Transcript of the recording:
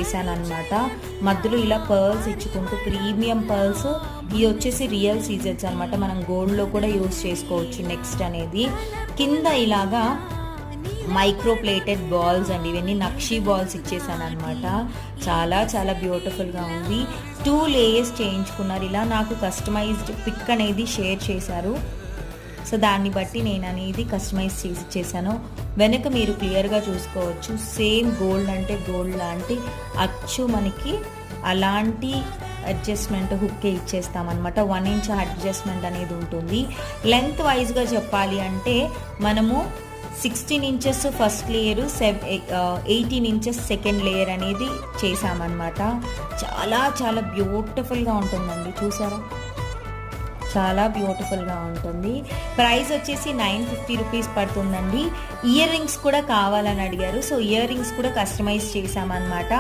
చెప్పేశాను అనమాట. మధ్యలో ఇలా పర్ల్స్ ఇచ్చుకుంటూ ప్రీమియం పర్ల్స్, ఇవి వచ్చేసి రియల్ సీజర్స్ అనమాట. మనం గోల్డ్లో కూడా యూస్ చేసుకోవచ్చు. నెక్స్ట్ అనేది కింద ఇలాగా మైక్రో ప్లేటెడ్ బాల్స్ అండి, ఇవన్నీ నక్షీ బాల్స్ ఇచ్చేసాను అనమాట. చాలా చాలా బ్యూటిఫుల్గా ఉంది. 2 లేయర్స్ చేయించుకున్నారు. ఇలా నాకు కస్టమైజ్డ్ పిక్ అనేది షేర్ చేశారు. సో దాన్ని బట్టి నేను అనేది కస్టమైజ్ చేసి ఇచ్చేసాను. వెనక మీరు క్లియర్గా చూసుకోవచ్చు. సేమ్ గోల్డ్ అంటే గోల్డ్ లాంటి అచ్చు మనకి అలాంటి అడ్జస్ట్మెంట్ హుక్కే ఇచ్చేస్తామన్నమాట. 1 ఇంచ్ అడ్జస్ట్మెంట్ అనేది ఉంటుంది. లెంత్ వైజ్గా చెప్పాలి అంటే మనము 16 inches first layer, 18 inches second layer అనేది చేసామన్నమాట. చాలా చాలా బ్యూటిఫుల్గా ఉంటుందండి. చూసారా, చాలా బ్యూటిఫుల్గా ఉంటుంది. ప్రైస్ వచ్చేసి 950 రూపీస్ పడుతుందండి. ఇయర్ రింగ్స్ కూడా కావాలని అడిగారు. సో ఇయర్ రింగ్స్ కూడా కస్టమైజ్ చేసామన్నమాట.